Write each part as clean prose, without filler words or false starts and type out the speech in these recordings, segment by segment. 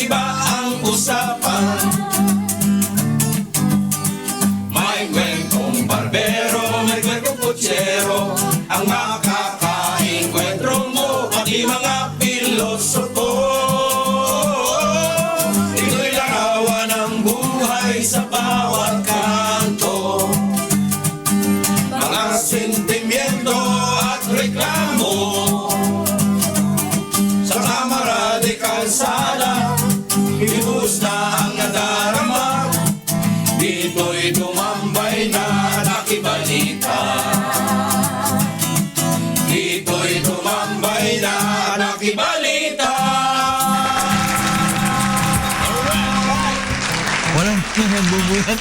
iba ang usapan. May kwentong barbero, may kwentong kutsero, ang makakaengkwentro mo, pati mga pilosopo. Ito'y larawan ng buhay sa bawat kanto, mga sentimiento at reklamo. Sa kamara de kalsada, ibus na ang nadarama. Dito'y tumambay na nakibalita. Dito'y tumambay na nakibalita. Walang bubuyan.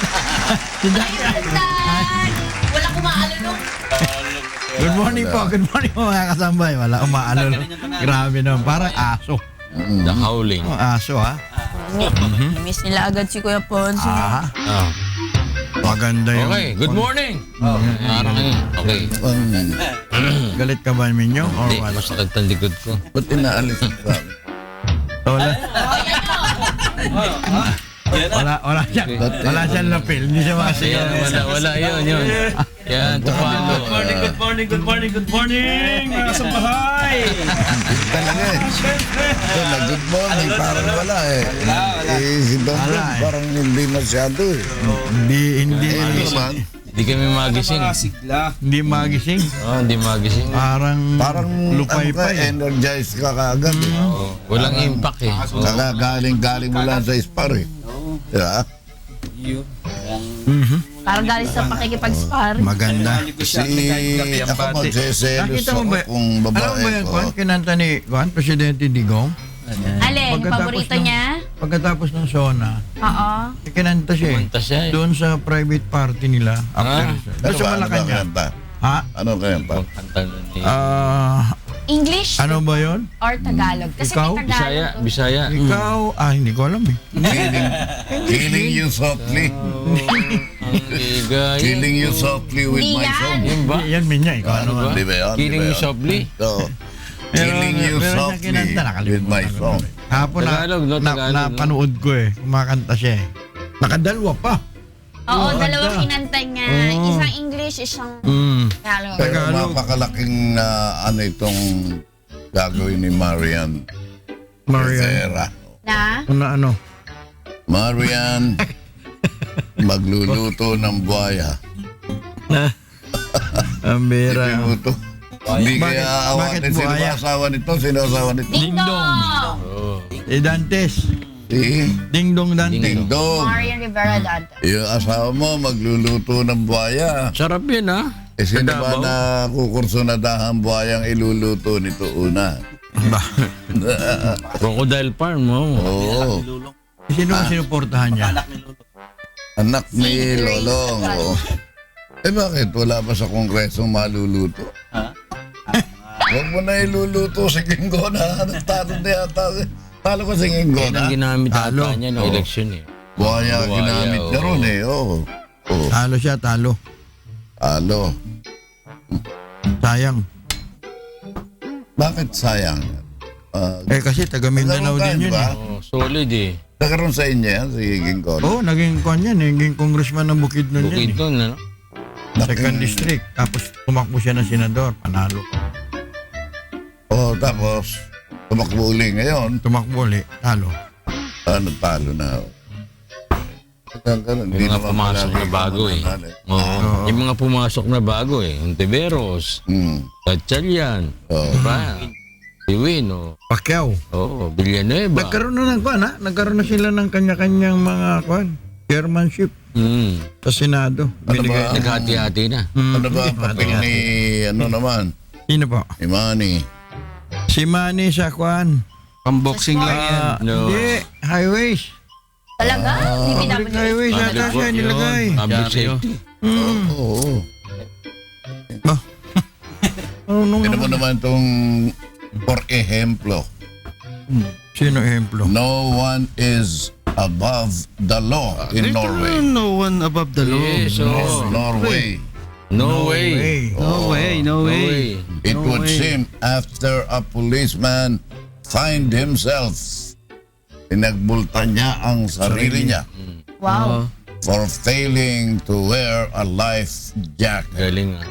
Wala kumaalunok. Good morning po. Good morning po mga kasambay. Wala umaalol. Grabe naman. Parang aso. The howling. Aso ha. Miss nila agad si Kuya Ponce. Maganda yun. Okay, good morning. Parang okay. Galit ka ba minyo? Or Hindi, what? masakit ang likod ko. Ba't inaalis ang sabi? Wala siyang lapil. Hindi siya makasigaw. Wala yun. Yan, tupalo. Good morning, mga kasambahay! Talaga eh. Good morning, parang wala eh. Si Don Wala Don, eh. parang hindi masyado eh. Hindi naman? Hindi kami magising. Hindi magising. Hindi magising. Parang lupay pa eh. energized ka kaagad eh. Walang impact eh. Galing mo lang sa spar eh. Diba? Parang galing sa pakikipag-spar. Maganda. Ako magseselos Nakita mo ako ba? kung Alam mo ba babae yan, ko. Kwan? Kinanta ni Kwan, Presidente Digong. Alin, paborito niya? Pagkatapos ng SONA, Oo. kinanta siya eh. Kumanta siya eh. Doon sa private party nila. After, doon sa Malacanang. Ha? Ano kanta? Kanta nun ni English Ano ba yon? or Tagalog? Kasi Ikaw? may Bisaya. Tagalog. Bisaya. Ikaw, hindi ko alam eh. Killing you softly. Killing you softly with Di my yan. song. Yun ba? Yan minya, ikaw ano ba? Di ba yan? Killing Di ba you yan? softly. Oo. Killing you Meron siya softly kinanta, with my nakalimutan ko song. na. Hapon Tagalog, no? Tagalog, no? napanood ko eh. Kumakanta siya eh. Nakadalwa pa. Oo, Oo, dalawang ganda. kinanta niya. Oo. Isang English, isang Tagalog. Pero Tagalog. mapakalaking ano itong gagawin ni Marian Marian. Rivera. Na? Ano? Marian magluluto ng buhaya. Ang bira. Luto. Hindi Bakit- kaya bakit awatin. Sino buhaya? ba asawa nito? Sino asawa nito? Ding Dong! Dantes. Si Ding Dong Dantes. Ding Dong. Marian Rivera Dante. Yung asawa mo magluluto ng buhaya. Sarap yun ha. Eh sino ba Davao? na kukurso na dahang buhayang iluluto nito una? Crocodile Farm mo. Oo. Sino ang sinuportahan niya? Anak ni Si Grace Lolong. Cal. Oo. Eh bakit? Wala ba sa kongresong maluluto? Huwag mo na iluluto si Gingo na. Talo na yata. Talo ko si Gingo Yan ang na. ginamit Talo. ata niya ng election eh. Buhaya Buhaya, ginamit niya oo. ron eh. Oo. Oo. Talo siya, talo. Talo. Sayang. Bakit sayang? Kasi taga Mindanao din yun eh. Solid eh. Nagkaroon sa inyo yan, si Gingo. Oo, naging kwan yan eh. Naging congressman ng Bukidnon Bukid yan eh. nun, ano? Second district. Tapos tumakbo siya ng senador. Panalo. Oo, tapos tumakbo uli ngayon. Tumakbo ulit. Talo. Talo na. Ganun, Yung mga pumasok na bago eh. Oo. Yung mga pumasok na bago eh. Ontiveros, Gatchalian, diba? Iwin, Pacquiao. Villanueva. Nagkaroon na ng kwan ha? Nagkaroon na sila ng kanya-kanyang mga kwan. Chairmanship sa Senado. Binigay. ba? Naghati-hati na. Ano ba ang papel ni, ano naman, Sino po? ni Manny? Si Manny sa kwan. Pamboxing lang yan. No. Hindi. Highways. Talaga? Public highways yata siya nilagay. Public safety. Oo. Ano Tignan mo naman itong, for ejemplo, Sino ehemplo? no one is above the law in Norway. No one above the law. Yes, oo. Norway. No way. No way. It would seem after a policeman find himself Pinagbulta niya ang sarili niya Wow. for failing to wear a life jacket. Galing ah.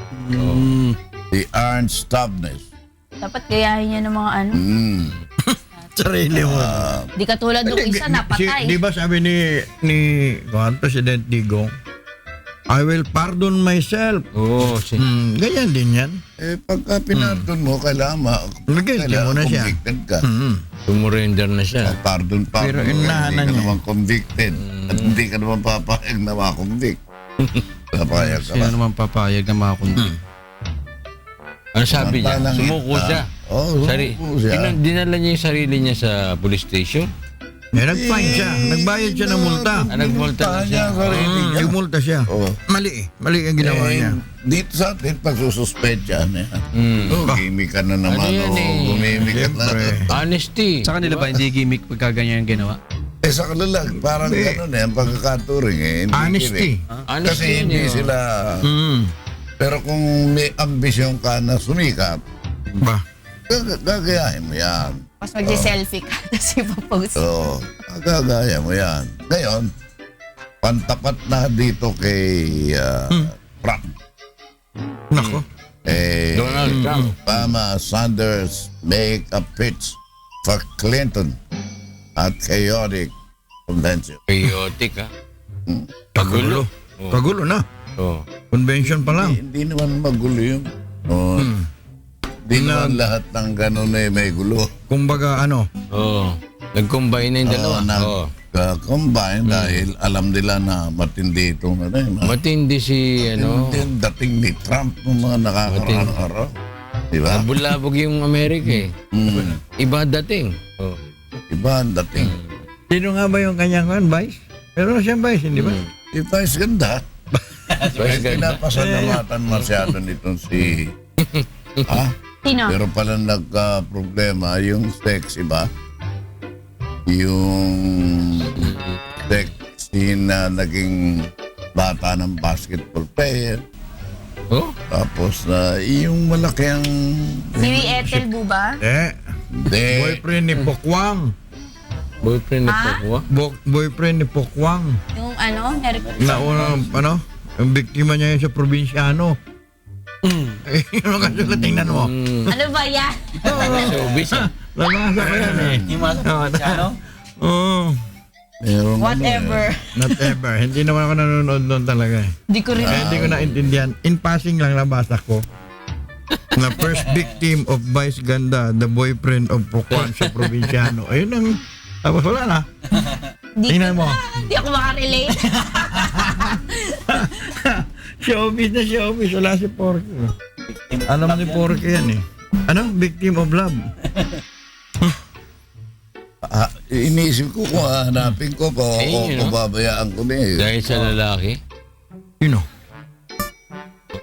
The earned stubbornness. Dapat gayahin niya ng mga ano. Sarili mo. Di katulad nung isa napatay. Di ba sabi ni President Digong, I will pardon myself. Oo, Ganyan din yan. Pagka pinardon mo, kailangan Guilty mo na siya. convicted ka. sumurrender na siya. Pardon pa. Pero inahanan hindi ka niya. naman convicted. At hindi ka naman papayag na makonvict. Papayag ka Sino ba? naman papayag na makakundi? Ano sabi niya? Samantalang Sumuko ita. siya. Oo, Sari, sumuko siya. dinala niya yung sarili niya sa police station. Nag-fine siya. Nagbayad siya ng multa. Nagmulta na siya. ang sarili niya. Nagmulta siya. Oo. Mali. Mali ang ginawa niya. Dito sa atin, pagsususpetyan yan. Gimik ka na naman. Ano yan eh? Gumimik ka na. Siyempre. Honesty. Sa kanila ba hindi gimmick pagka ganyan yung ginawa? Sa kanila, parang gano'n ang pagkakaturing Hindi Honesty. gimik. Honesty Kasi yun hindi eh. sila... Pero kung may ambisyon ka na sumikat, Ba? gagayahin mo yan. Mas mag-selfie ka tapos ipapost. Oo, gagayahin mo yan. Ngayon, pantapat na dito kay Trump. Nako. Donald Trump. Obama, Sanders make a pitch for Clinton at chaotic convention. Chaotic ah. Kagulo. Kagulo na. Oh. Convention pa lang. Hindi naman magulo yun. Hindi naman lahat ng ganun may gulo. Kumbaga ano, Oh. Nag-combine na yung dalawa. Oh. Combine dahil alam nila na matindi itong ano. Matindi si ano. Hindi ang dating ni Trump ng mga nakakaraang araw. Di ba? Bulabog yung Amerika eh. Iba dating. Oh. Iba ang dating. sino nga ba yung kanyang vice? Pero siyang vice, hindi ba? Di ba, is ganda? Mas ganda. Pinapasalamatan masyado nitong si... ha? Sino? Pero pala nagka-problema yung sexy ba? Yung sexy na naging bata ng basketball player. Oh. Tapos yung malaki ang... Si Ethel Buba? Hindi. Boyfriend ni Pokwang. Boyfriend na po. Boyfriend ni Pokwang. Yung ano? Nauna, ano? Yung biktima niya yun sa probinsyano. Eh, yun ang kaso tingnan mo. Ano ba yan? Showbiz ah. Lamasa ko yan eh. Oo. Meron Whatever. Not ever. Hindi naman ako nanonood noon talaga eh. Di ko rin. Hindi ko naintindihan. In passing lang nabasa ko. Na first victim of Vice Ganda, the boyfriend of Pokwang sa probinsyano. Ayun ang... Tapos wala na. Tingnan mo. Di ako makarelate. Showbiz na showbiz. Wala si Porky. Alam ni Porky yan eh. Ano? Victim of love. Iniisip ko kung hanapin ko pa Eh, o pababayaan ko na eh. Dahil sa lalaki. You know.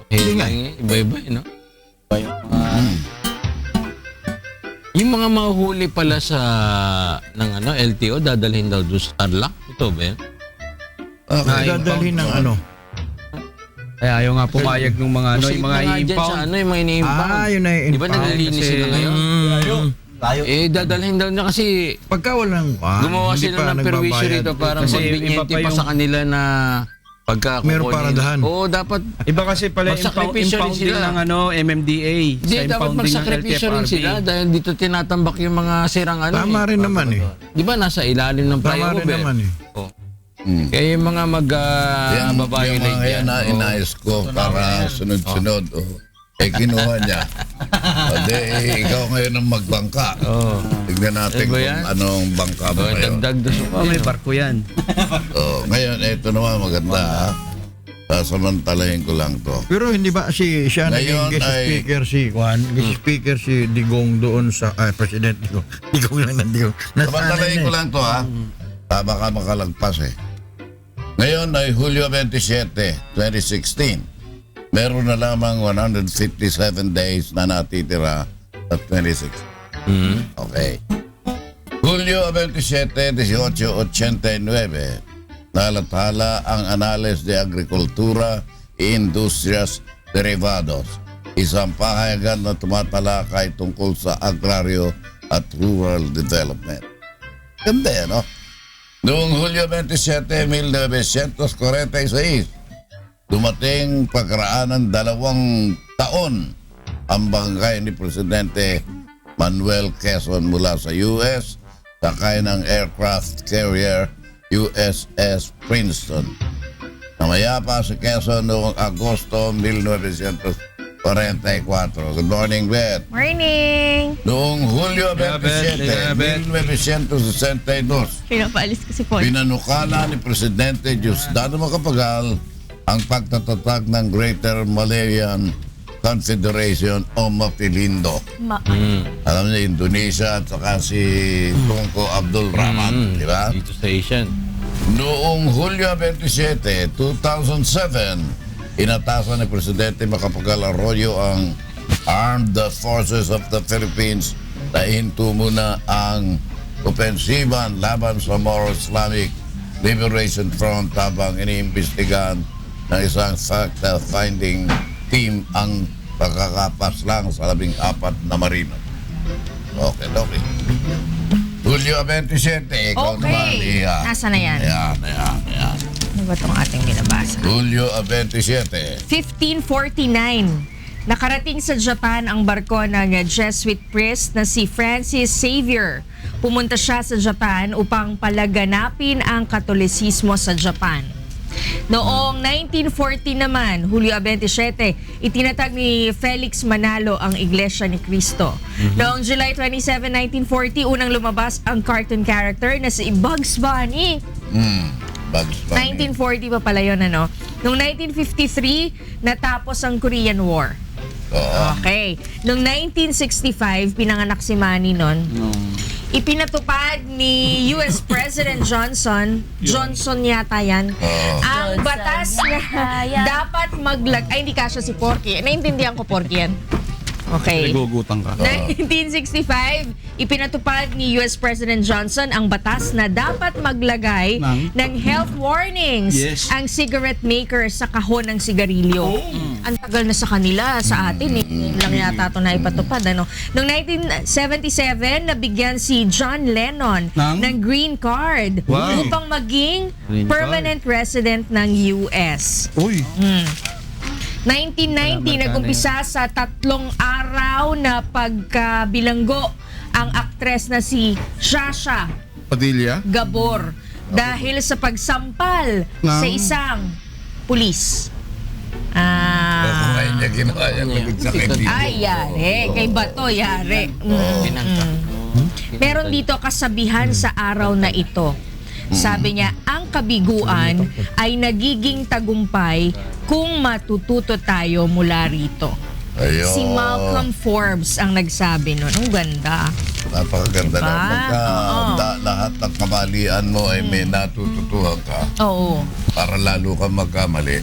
Iba-iba eh, no? Yung mga mahuhuli pala sa ng ano LTO dadalhin daw doon sa Tarlac. Ito ba yan? Dadalhin ng ano. Kaya ayaw nga pumayag ng mga ano, yung mga Posible nga dyan sa i-impound. ano, yung mga ini-impound. Yun na Di ba naglilinis Kasi- sila ngayon? Eh, dadalhin daw niya kasi Pagka walang gumawa hindi sila pa ng perwisyo nagbabayad. rito para Kasi conveniente iba pa pa yung- sa kanila na pagka Meron kukunin. paradahan. Oo, dapat Iba kasi pala yung Magsakripisyo rin impounding sila. ng ano, MMDA. Hindi, dapat magsakripisyo rin sila dahil dito tinatambak yung mga sirang ano. Tama rin naman eh. Di ba nasa ilalim ng Tama flyover? rin naman eh. Oh. Kaya yung mga Yung babae mga yan na oh. inayos ko para sunod-sunod. Eh, kinuha niya. Ikaw ngayon ang magbangka. Tignan natin Ano ba kung yan? anong bangka mo ngayon. Dagdag doon sa May barko yan. Ngayon, ito naman maganda ha. Sasamantalahin ko lang to. Pero hindi ba siya Ngayon naging guest ay- speaker si Juan? Guest speaker si Digong doon sa President Digong. Digong lang ng Digong. Samantalahin ko lang to ha. Baka makalagpas eh. Ngayon ay Hulyo 27, 2016. Meron na lamang 157 days na natitira sa 26. Okay. Hulyo 27, 1889. Nalathala ang Anales de Agricultura e Industrias Derivados. Isang pahayagan na tumatalakay tungkol sa agraryo at rural development. Ganda yan, no? Noong Hulyo 27, 1946, dumating pagkaraan ng 2 taon ang bangkay ni Presidente Manuel Quezon mula sa US, sakay ng aircraft carrier USS Princeton. Namayapa si Quezon noong Agosto 1944. Good morning, Beth. Morning! Noong Hulyo Bet, 27, 1962, Pinapaalis ko si Paul. pinanukala ni Presidente Diosdado Macapagal ang pagtatatag ng Greater Malayan Confederation o Mapilindo. Alam niyo, Indonesia at saka si Tunko Abdul Rahman, di ba? Dito sa Asian. Noong Hulyo 27, 2007, inatasan ni Presidente Macapagal Arroyo ang Armed Forces of the Philippines na ihinto muna ang opensiban laban sa Moro Islamic Liberation Front habang iniimbestigahan ng isang fact-finding team ang pagkakapaslang sa 14 na marino. Okay. Hulyo 27, ikaw naman, Iha. Nasaan na yan? Ayan. Ano ba itong ating binabasa? Hulyo 27. 1549. Nakarating sa Japan ang barko ng Jesuit priest na si Francis Xavier. Pumunta siya sa Japan upang palaganapin ang Katolisismo sa Japan. Noong 1940 naman, Hulyo 27, itinatag ni Felix Manalo ang Iglesia ni Cristo. Noong July 27, 1940, unang lumabas ang cartoon character na si Bugs Bunny. Bugs Bunny. 1940 pa pala yun, ano? Noong 1953, natapos ang Korean War. Oo. Okay. Noong 1965, pinanganak si Manny nun. Ipinatupad ni US President Johnson yata yan, ang batas na dapat ay hindi kasya si Porky. Naintindihan ko Porky yan. Okay. Nagugutang ka. 1965, ipinatupad ni US President Johnson ang batas na dapat maglagay ng health warnings ang cigarette maker sa kahon ng sigarilyo. Ang tagal na sa kanila, sa atin, lang yata ito na ipatupad. Ano? Noong 1977, nabigyan si John Lennon ng green card upang maging permanent resident ng US. Uy. 1990, nag-umpisa sa 3 araw na pagkabilanggo ang aktres na si Shasha Padilla. Gabor dahil sa pagsampal sa isang pulis. Ngayon niya ginawa yan. Ay, yari. Kay Bato, yari. Meron dito kasabihan sa araw na ito. Sabi niya, ang kabiguan ay nagiging tagumpay kung matututo tayo mula rito. Ayun. Si Malcolm Forbes ang nagsabi nun. Ang ganda. Napakaganda Diba? na. Pagka lahat ng kamalian mo ay may natututuhan ka, Oo. para lalo ka magkamali,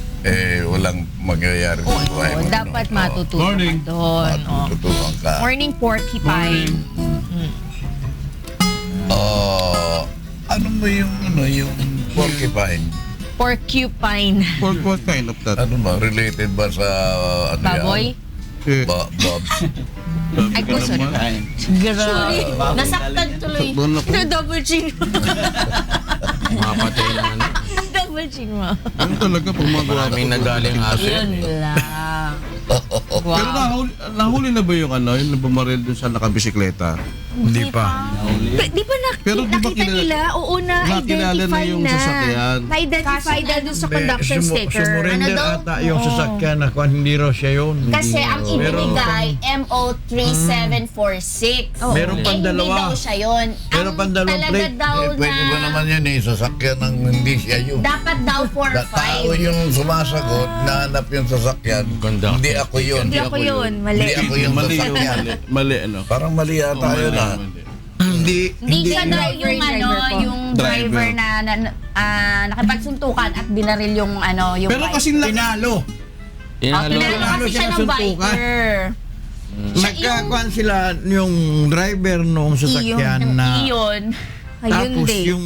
walang mangyayari sa buhay mo. Dapat matututo ka doon. Matututuhan ka. Morning, Porcupine. Ano mo yung porcupine? Porcupine. What kind of that? Ano ba? Related ba sa Baboy? Bobs? Ay, ko, sorry. Grabe. Nasaktan tuloy. Double chin mo. Mapatay na ano. Double chin mo. Ano talaga pag magawa ka? Maraming nagaling aso. Yun lang. Pero nahuli na ba yung yung bumaril dun sa nakabisikleta? Hindi pa. Di ba Pero di ba nakita nila? Oo, nakilala na na-identify yung na. sasakyan? Na-identify na dun sa conduction sticker. Sumurrender Ano daw? ata yung sasakyan na kung hindi raw siya yun. Kasi ang ibinigay, MO3746. Meron pang Hindi dalawa. daw siya yun. Meron Ang pang dalawang talaga plate. daw Pwede ba na naman yun sasakyan ng hindi siya yun? dapat daw Tao 45. yung sumasagot, nahanap yung sasakyan. Ganda. Hindi ako yun. Hindi ako yun. Mali. Hindi ako yung Mali yun. sasakyan. Mali ano? Parang mali ata yun ah. Hindi. Hindi siya daw Driver, yung driver po. yung driver na nakipagsuntukan at binaril yung yung Pero bike. kasing laki. Tinalo. Tinalo. Tinalo kasi siya ng suntukan. biker. Nagkakuan sila yung driver noong sasakyan na Iyon. Tapos Hyundai. yung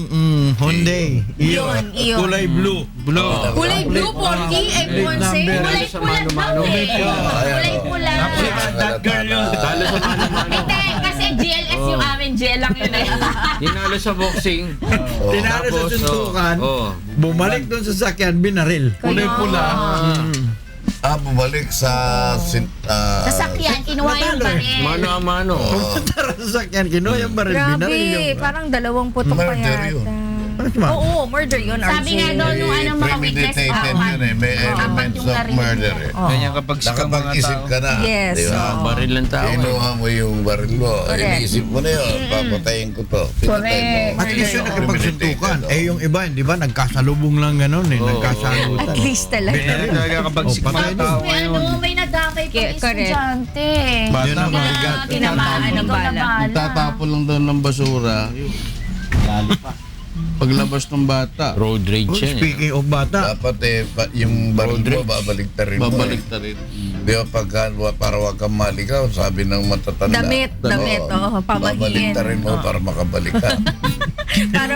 Hyundai. Yun. Kulay blue. Kulay blue, 40, M11. Kulay pula daw eh. Kulay pula. That girl yun. Talo sa mano-mano. Hindi, kasi GLS yung amin. GL lang yun eh. Tinalo sa boxing. Tinalo sa Tapos, suntukan. Bumalik doon sa sakyan, binaril. Kulay pula. Bumalik sa Sasakyan, kinuha yung baril. Mano a mano. Pumunta sa sakyan, kinuha yung baril, binaril yung... Grabe, parang 2 putok pa Murder yata. yun. Oo, murder yun, RJ. Sabi nga doon nung mga witness, premeditated yun eh. May elements of murder eh. Ganyan kapag sikang mga Nakapag-isip tao. ka na. Yes, Di ba? oo. Baril ng tao. Kinuha mo yung baril mo. Correct. Iniisip mo na yun. Papatayin ko to. Pinatay mo. At least yun nakipagsuntukan. Eh yung iba, di ba, nagkasalubong lang gano'n eh. Nagkasalutan. At least talaga. Ganyan talaga kapag Oh, sikang patay mga tao May ngayon. may nadamay pa Correct. estudyante. Yun ang Na mabigat. Tinamaan ng bala. Tatapon lang daw ng basura. Lali pa. Paglabas ng bata. Road rage yan eh. Speaking of bata, Dapat yung baril mo, babalik ta rin mo. Babalik na rin. Di ba pagka para wag kang maligaw, sabi ng matatanda. Damit, oo, pamahiin. Babalik ta rin mo para makabalik ka. Para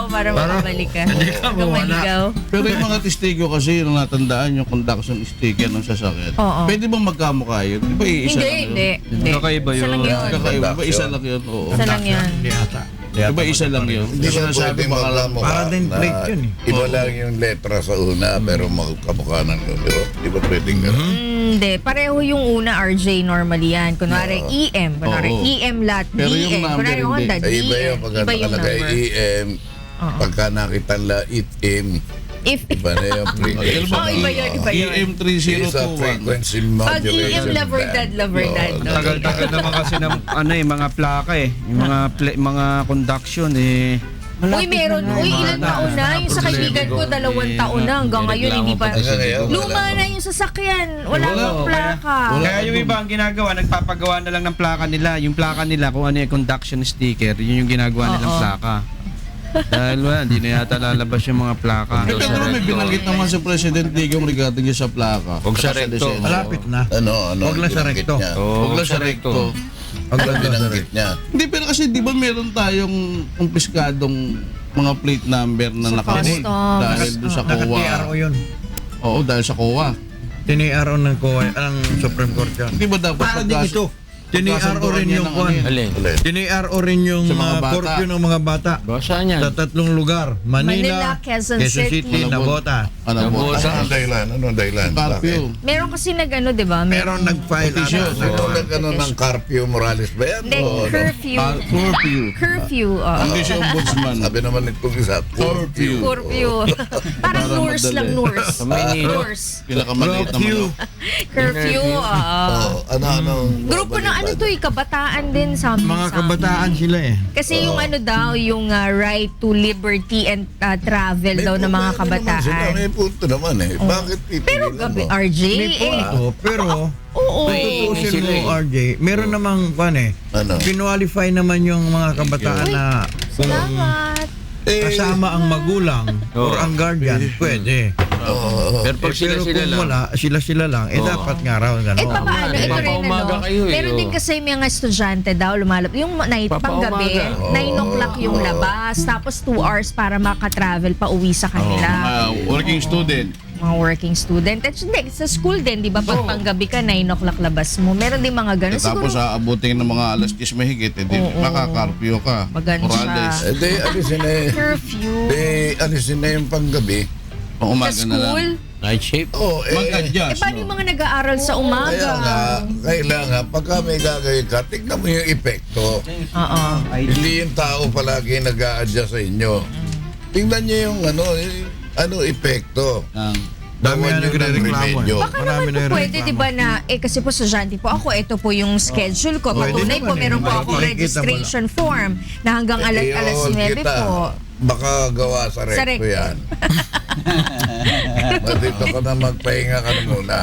para makabalik ka. Huwag kang maligaw. Pero yung mga testigo kasi yung natandaan yung conduction sticker ng sasakyan. Oo. Pwede bang magkamukha yun? Di ba isa lang yun? Hindi. Kakaiba Isa yun. lang yun. Kakaiba. Di ba isa lang yun? Oo. Isa lang yan. di ata. Di ba isa lang yun? Hindi Kasi ba nasabi pwede baka lang. magkamukha Para din plate yun eh. Iba lang yung letra sa una, pero magkamukha ng numero. Di ba pwedeng gano'n? Hindi, pareho yung una RJ normally yan. Kunwari EM, kunwari Oo. EM lot, Pero yung DM, number kunwari hindi. Honda, Ay, iba DM. yung pagka Iba yung nakalagay number. EM, pagka nakita nila itim, If, iba na yung frequency. oh, iba yun. Isa frequency Pag modulation. EM laverdad. Tagal-tagal naman kasi ng mga plaka eh. Yung mga conduction eh. Uy, meron. Uy, ilang taon na. Yung sa kaibigan ko, 2 taon na. Hanggang ngayon, hindi pa. Luma na yung sasakyan. Wala pang plaka. Kaya yung iba ang ginagawa, nagpapagawa na lang ng plaka nila. Yung plaka nila, kung ano yung conduction sticker, yun yung ginagawa nilang plaka. Dahil wala, hindi na yata lalabas yung mga plaka. Pero may binanggit naman sa President Digong regarding sa plaka. Huwag sa recto. Malapit na. Ano? Huwag lang sa binanggit recto. niya? Huwag lang sa recto. Huwag Ano lang sa binanggit niya? Hindi, pero kasi di ba meron tayong kumpiskadong mga plate number na nakabot customs. dahil doon sa COA. Naka-TRO yun. Oo, dahil sa COA. Tini-RO ng COA, ang Supreme Court yan. Di ba dapat Para din ito. Tini-RO rin yung kwan. Alin? Tini-RO rin yung Sa mga bata. curfew ng mga bata. Saan yan? Sa 3 lugar. Manila, Manila, Quezon City. Nabota. Ano mo? Ano ang dahilan? Curfew. Meron kasi nag-ano, di ba? Pero nag-file Ano nag-ano ng Carpio Morales ba yan? Hindi, O ano? curfew. Curfew. Curfew, Hindi siya ombudsman. Sabi naman itong isa, curfew. Curfew. Parang Para Nurse madali. lang, Nurse. Sa Maynila. Nurse. Pinakamaliit naman. Curfew, Ano? Grupo ng ano to, kabataan din, something. Mga kabataan sila eh. Kasi yung ano daw, yung right to liberty and travel daw ng mga kabataan. May punto naman eh. Bakit Pero pipigilan gabi, mo? RJ, May punto, pero oo. tutuusin sila mo RJ, meron namang kwan eh. Ano? Kinwalify naman yung mga kabataan na kung Salamat. kasama ang magulang or ang guardian, pwede. Pero pag Pero sila kung lang. wala, sila lang, dapat nga raw gano'n. Paano? Ito rin Papaumaga kayo eh, Meron din oh. kasi mga estudyante daw lumalab. Yung night panggabi, Papaumaga. 9 o'clock yung labas, tapos 2 hours para makatravel pa uwi sa kanila. Working student. Mga working student. At hindi, sa school din, di ba? Pag panggabi ka, 9 o'clock labas mo. Meron din mga ganun. Tapos aabutin ng mga alas 10 mahigit, edi makakarpyo ka. Maganda Morales. siya. Di, alisin na eh. Curfew. Di, alisin na yung panggabi. Pang Sa umaga na lang. school. Night shift. Oh, Mag-adjust. Paano yung mga nag-aaral sa Kaya nga, umaga? kailangan, pagka may gagawin ka, tignan mo yung epekto. Oo. Hindi yung tao palagi nag-a-adjust sa inyo. Tingnan niyo yung epekto. Dami Gawan na nyo ng nagre-reklamo. remedyo. Baka naman po pwede, di ba na, kasi po estudyante po ako, ito po yung schedule ko. Pwede Patunay po, naman eh. meron po akong Makikita mo registration form na hanggang alas 9 po. Baka gawa sa Sa recto recto. yan. Dito ka na magpahinga ka na muna.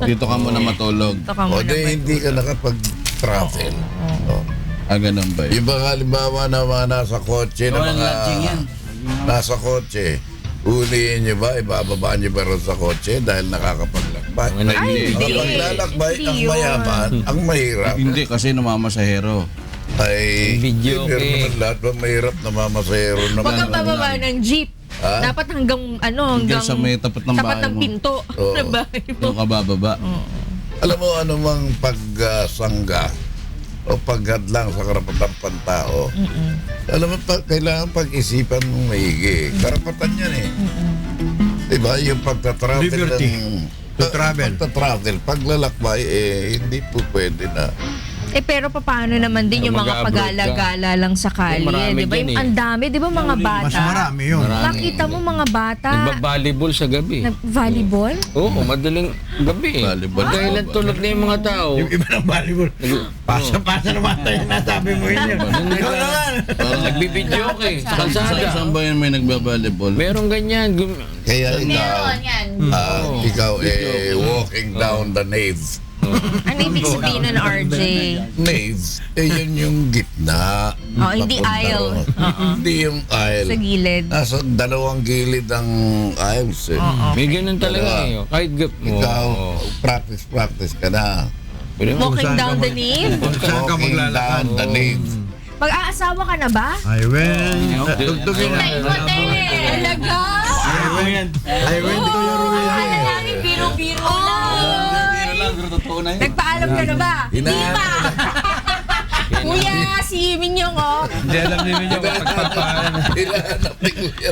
Dito ka muna matulog. Ito ka O muna. di hindi ka nakapag-travel. O. Ganun ba yun? Yung mga halimbawa na mga nasa kotse, na mga nasa kotse, ulihin nyo ba, ibababa nyo ba rin sa kotse dahil nakakapaglakbay? Ay, hindi. Nakapaglalakbay, Hindi ang yun. mayaman, ang mahirap. Hindi kasi namamasahero. ay Video, pero okay. naman lahat ba mahirap na mamasero naman. Huwag kang bababa ng jeep. Ha? Dapat hanggang Hanggang sa may tapat ng bahay mo. pinto Oo. ng bahay mo. Doon ka bababa. Alam mo, anumang pagsangga o paghadlang sa karapatang pantao, alam mo, kailangan pag-isipan mong maigi. Karapatan yan eh. Diba? Yung pagtatravel Liberty to travel. Pagtatravel, paglalakbay, hindi po pwede na. Pero paano naman din yung mga Mag-abroad ka. pagala-gala lang sa kalye, Marami di ba? dyan Yung ang dami, di ba mga bata? Mas marami yun. Nakita mo mga bata Nagba-volleyball sa gabi. nag-volleyball? Oo, madaling gabi. Volleyball. Dahil ang tulog na yung mga tao. Yung iba ng volleyball. Pasa-pasa naman tayo nasabi mo yun. Ikaw naman. Nagbibidyo ka eh. Sa Sa kalsada. isang bayan may nagbabalibol. Meron ganyan. Kaya ikaw, Meron yan. ikaw walking down the nave. Ano ibig sabihin nun, RJ? Nave, yun yung gitna. Hindi Papunta aisle. ron. Hindi yung aisle. Sa gilid. Nasa dalawang gilid ang aisles eh. May ganun talaga eh. Kahit gap mo. Ikaw, Oo. practice ka na. Pwede mo. Walking down the nave? Saan ka Walking maglalakad? down the nave. Mag-aasawa ka na ba? I went. Tugtugin na. Talaga? I went to your wedding. Alalangin, biro-biro lang. Nagpaalam ka na ba? Hindi pa. Kuya, si Minyong, oh. Hindi alam niyo yung pagpapaan. Hinahanap ni Kuya.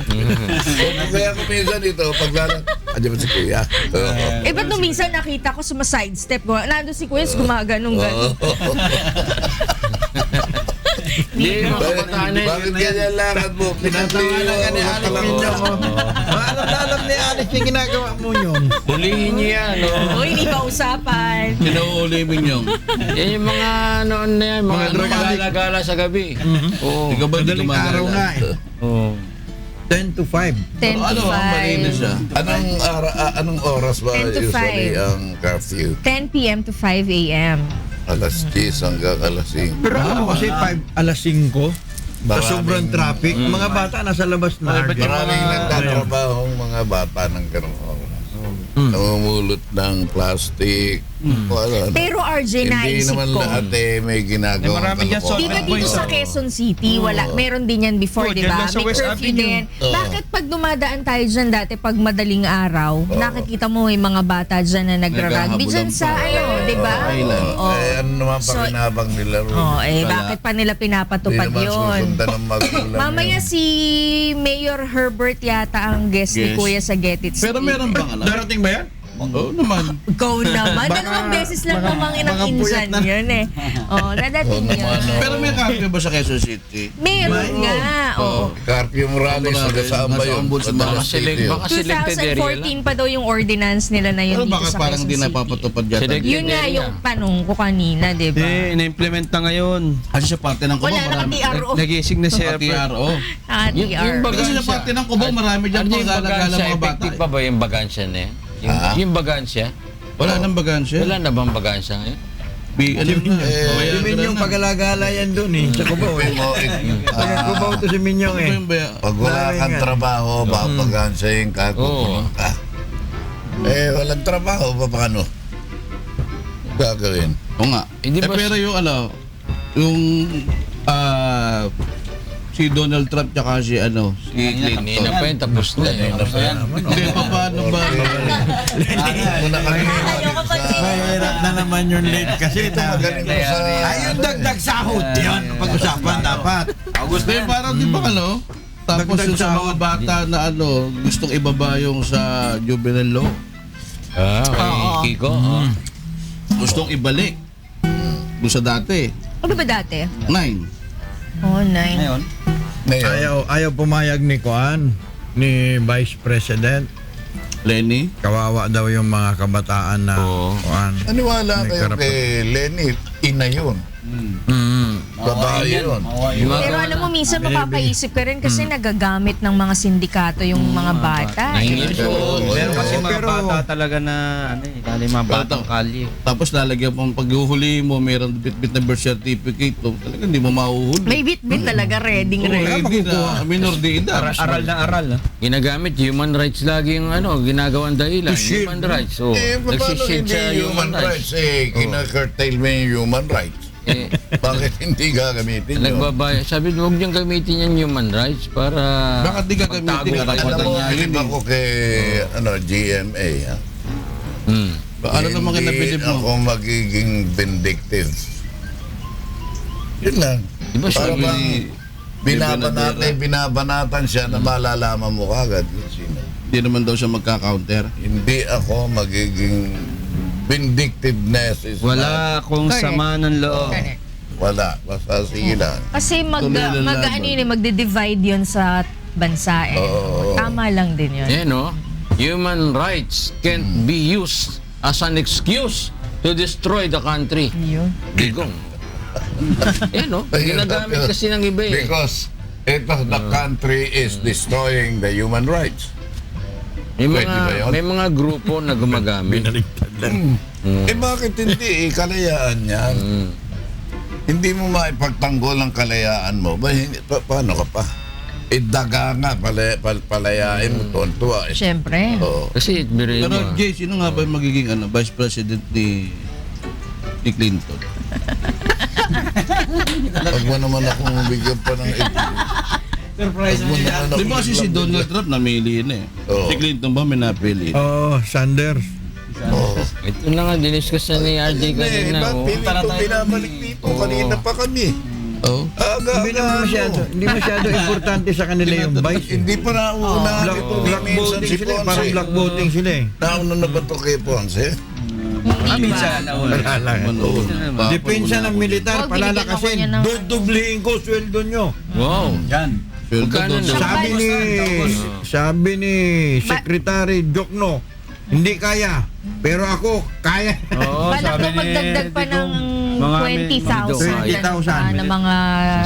Kaya ko minsan dito, paglalang, andyan ba si Kuya? Ba't nung minsan nakita ko sumasidestep ko, nandun si Kuya, gumaganong-ganon. Hindi, mga kabataan na Bakit ganyan lakad mo? Pinatawanan ka ni Alice Minyong. Alam na alam ni Alice yung ginagawa mo yun. Hulihin niyo yan. O, hindi pa usapan. Sinuuli mo yung. Yan yung mga noon na yan. Mga drug addict. gala sa gabi. Oo. Ikaw ba hindi Madaling araw gumagala? nga eh. Oo. 10 to 5. 10 to Ano, ang malinis 5. siya. Anong oras ba 10 to usually 5. ang curfew? 10 p.m. to 5 a.m. Alas 10 hanggang alas 5. Pero ano kasi 5 alas 5 sa Maraming- sobrang traffic, mga bata nasa labas na. Maraming nagtatrabaho ang mga bata ng ganun oras. Namumulot ng plastic. Wala. Pero RJ, Hindi naisip naman ko. lahat may ginagawa. marami dyan sa- Di ba dito sa Quezon City, wala, meron din yan before, Oo, di dyan ba? lang sa May West curfew Avenue. din. Bakit pag dumadaan tayo dyan dati, pag madaling araw, nakikita mo yung mga bata dyan na nagra-rugby dyan sa, di ba? Oh. Ano naman So, pakinabang nila ron? Bakit pa nila pinapatupad Hindi naman yun? susundan ng magulang. Mamaya si Mayor Herbert yata ang guest ni Yes. Kuya sa Get It Pero Straight. meron bang ano? Darating ba yan? Oo naman. Ikaw naman. Dalawang beses lang namang inang-insan yun eh. Dadating yun. Pero may curfew ba sa Quezon City? Meron nga. Oo. Curfew Morales, saan ba yun? Nasa Ombudsman. Baka Madalas City yun. baka selected area lang. 2014 pa daw yung ordinance nila na yun Pero dito bakit sa parang Quezon di City. napapatupad yata? Select- Yun nga yung tanong ko kanina, di ba? Hindi, na-implement na ngayon. Kasi sa parte ng Cubao, Wala, marami. naka-TRO. Nagising na siya. TRO. Naka-TR. Kasi sa parte ng Cubao, marami dyan Ano yung paglalagala bagansya? mga bata. Effective pa ba yung bagansya na yan? Yung bagansya? Wala nang bagansya. Wala na bang bagansya ngayon? Si Minyong pag-alagala yan dun eh. Sa Cubao eh. Sa Cubao to si Minyong eh. Pag wala kang trabaho, babagansyahin ka, kukulong ka. Walang trabaho, paano? Gagawin. Oo nga. Hindi ba- Pero yung yung si Donald Trump tsaka si Hindi na pa yun, tapos na eh. Hindi, paano ba? Muna kami Mahirap na naman yung late kasi na. magaling ko sa... Ayun, dagdag sahod. Yun, pag-usapan dapat. Hindi, parang di ba tapos yung sa mga bata na gustong ibaba yung sa juvenile law. Okay, Kiko. Gustong ibalik. Doon sa dati. Ano ba dati? 9. 9. Ngayon, Ayaw pumayag ni Kuan, ni Vice President. Lenny. Kawawa daw yung mga kabataan na Oo. Kuan. naniwala May kayo karapat. kay Lenny, ina yun. Babae yun. Pero alam mo, minsan mapapaisip ka rin kasi nagagamit ng mga sindikato yung mga bata. Nahingil siya. Pero kasi mga Pero- bata talaga na, lalo yung mga batang kalye. Tapos lalagyan pang paghuhuli mo, mayroon bit-bit na birth certificate. Talaga hindi mo mahuhuli. May bit-bit talaga, ready. Hindi na, minor de edad. Aral na aral. Ginagamit human rights lagi yung ginagawang dahilan. shield. Human rights. Oh, Paano nagsishade hindi sa human rights? Kina-curtail mo yung human rights. Bakit hindi gagamitin yun? Nagbabayad. Sabi, huwag niyong gamitin yung human rights para... Bakit di gagamitin? Alam mo, iba ko kay GMA. Ha? Ano naman kinabilib mo? Ako magiging vindictive. Yun lang. Di ba Para sabi bang binabanatan siya na malalaman mo kagad kung sino. Hindi naman daw siya magka-counter. Hindi ako magiging vindictiveness is Wala akong Correct. sama ng loob. Correct. wala. Basta sige lang. Kasi Tuloy lang laban. magde-divide yun sa bansa eh. Oo. Tama lang din yun. Eh, no? Human rights can't be used as an excuse to destroy the country. Yun. Digong. Eh, no? Ginagamit kasi ng iba eh. Because the country is destroying the human rights. Pwede ba yun? May mga grupo na gumagamit. Binaligtad lang. Bakit hindi? Kalayaan yan. Hindi mo maipagtanggol ang kalayaan mo. Paano ka pa? Daga nga, palayain mo tuwan-tuwa. Siyempre. Oo. Kasi, biruin Pero mo. Jay, sino nga ba yung magiging Vice President ni Clinton? Pag mo naman akong bigyan pa ng surprise mo naman Di ba kasi si Donald Trump namili yun eh. Oo. Si Clinton ba may napili? Sanders. Ito na nga, diniscuss na ni RJ kanina. oh. Binabalik dito. Kanina pa kami. Oh. Hindi naman hindi masyado importante sa kanila yung vice. Hindi pa nauna. Black voting sila, parang black voting sila eh. Nauna na ba ito kay Ponce? Minsan na Wala lang. Depensa ng militar, Oh, binigyan ako palalakasin. niya ng- Dudublihin ko sweldo nyo. Wow. Magkano na? Sabi ni Secretary Jokno, hindi kaya. Pero ako, kaya. Oo, Balak daw magdagdag pa ng 20,000 na mga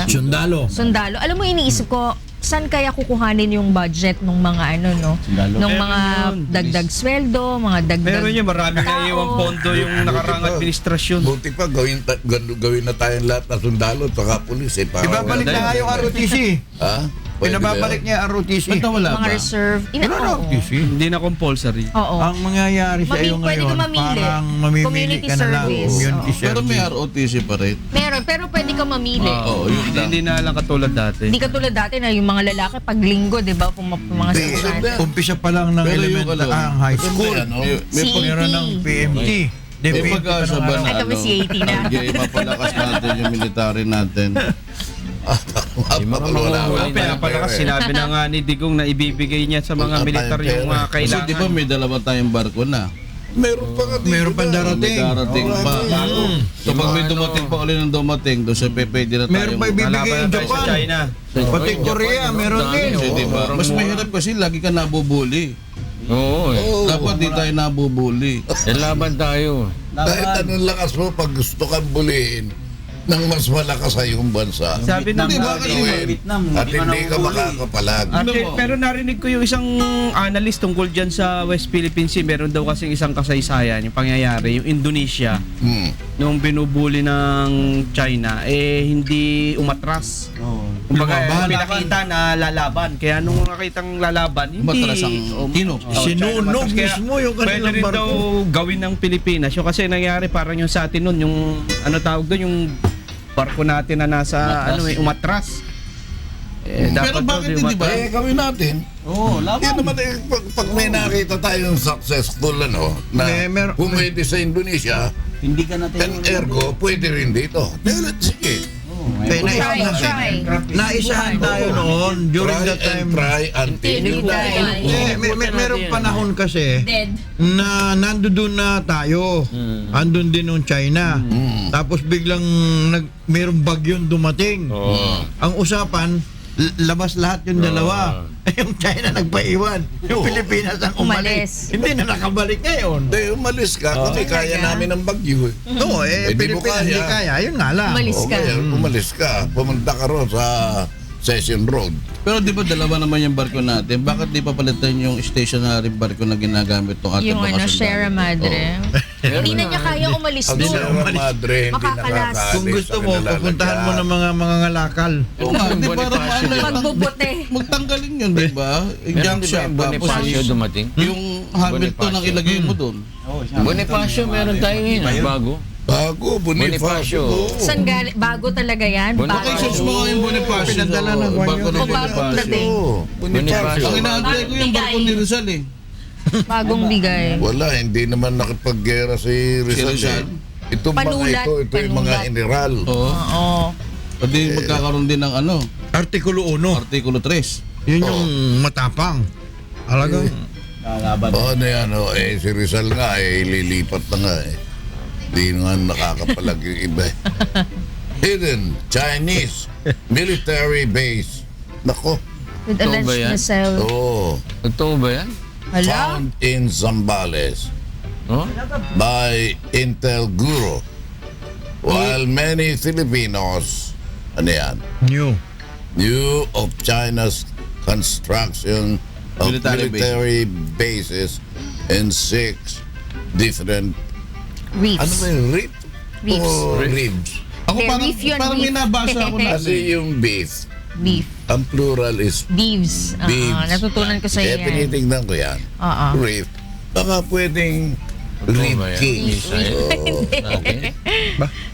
Sundalo. sundalo. Alam mo, iniisip ko, saan kaya kukuhanin yung budget ng mga nung mga dagdag sweldo, mga dagdag Meron yun, maraming tao. naiiwang pondo yung nakarang administrasyon. Buti pa, gawin na tayong lahat na sundalo at saka pulis. Ibabalik na nga yung ROTC. Ha? Pwede ba Pinababalik yun? niya ang ROTC. Ba't wala mga ba? reserve. Wala na Oo. ROTC. Hindi na compulsory. Oo. Ang mangyayari sa iyo Pwede ngayon, ka mamili. parang mamimili Community ka na lang. service. Community Oo. Pero may service. ROTC pa rin. Meron, pero pwede ka mamili. Oo, yun lang. Hindi na lang katulad dati. Hindi katulad dati na yung mga lalaki pag linggo, 'di ba, mga estudyante. Umpisa pa lang ng Pero yung elemental, high school. May Meron ng PMT. May pag-asa ba na Ay, kami si 80 na. mapalakas natin yung military natin. Pinapalakas, sinabi na nga ni Digong na ibibigay niya sa mga militar yung mga Kasi kailangan. di ba may dalawa tayong barko na? Meron pa nga dito. Meron pa May darating. darating pa. So pag may dumating pa uli ng dumating, doon sa pwede na Meron tayong... pa ibibigay Lalaban yung tayo sa Japan. China. Pati Korea, meron din. Kasi diba, mas mahirap kasi lagi ka nabubuli. Oo eh. Dapat di tayo nabubuli. Laban tayo. Kahit anong lakas mo, pag gusto kang bulihin ng mas malakas sa iyong bansa, Sabi ng Hindi ba kayo at hindi ka makakapalag. Pero narinig ko yung isang analyst tungkol dyan sa West Philippine Sea. Meron daw kasing isang kasaysayan, yung pangyayari, yung Indonesia, nung binubuli ng China, hindi umatras. Kumbaga, Lumaban. pinakita na lalaban. Kaya nung nakitang lalaban, hindi... Matras ang tino. Sinunog mismo yung Pwede kanilang rin daw barko. gawin ng Pilipinas. Yung kasi nangyari parang yung sa atin nun, yung ano tawag doon, yung barko natin na nasa umatras. Pero bakit hindi ba? Gawin natin. Yan naman pag may nakita tayong successful na Meron- pumwede sa Indonesia, Hindi ka natin ergo, pwede rin dito. Sige. Kaya naisahan tayo noon during that time. Try until you die. Merong panahon kasi Dead. na nandoon na tayo. Andun din nung China. Tapos biglang merong bagyong dumating. Ang usapan, labas lahat yung dalawa. Yung China nagpaiwan. Yung Pilipinas ang umalis. Umalis. Hindi na nakabalik ngayon. Hindi, umalis ka kasi kaya namin ng bagyo. No, Hindi mo Pilipinas hindi kaya. kaya. Yun nga lang. Umalis ka. Umalis ka. Pumunta ka ron sa Session Road. Pero di ba dalawa naman yung barko natin? Bakit di pa palitan yung stationary barko na ginagamit ng ating Yung mga sundalo? Sierra Madre. Hindi na niya kaya umalis Ang doon. Sierra Madre, hindi Makakalas. nakakaalis Kung gusto sa mo, kanilang pupuntahan mo ng mga ngalakal. Oo nga, di para maano Magbubuti. magtanggalin yun, di ba? Junk shop. Tapos Bonifacio dumating? yung Hamilton ang ilagay mo doon. Bonifacio, meron tayo ngayon. Bago. Bago, Bonifacio. Saan galing? Bago talaga yan? Locations mo yung Bonifacio. Pinadala ng Barko ni O bagong dating? Bonifacio. Ang inaantay ko yung barko ni Rizal eh. Bagong bigay. Wala, hindi naman nakipaggera si Rizal. Rizal? Ito mga Panulat, ito yung mga panulat. general. Oo. Pwede magkakaroon din ng Artikulo 1. Artikulo 3. Yun yung matapang. Alagang. Ano yan, si Rizal nga, lilipat na nga eh. Di nga nakakapalag yung iba eh. Hidden Chinese military base. Nako. With Totoo ba alleged yan? missile. Totoo ba yan? Hala? Found in Zambales Oh? by Intel Guru. While many Filipinos, ano yan, New. knew of China's construction of military bases in 6 different, Reefs. ano ba yung reef? Reefs. O ribs? Ako Hindi, parang, reef yun, parang may reef. nabasa ako na. Kasi yung beef, Beef. ang plural is Beeves. Oo, beeves. natutunan ko sa Kaya iyo yan. tinitignan ko yan. Oo. Reef. Baka pwedeng Totoo reef ba yan? king. Misael? Okay.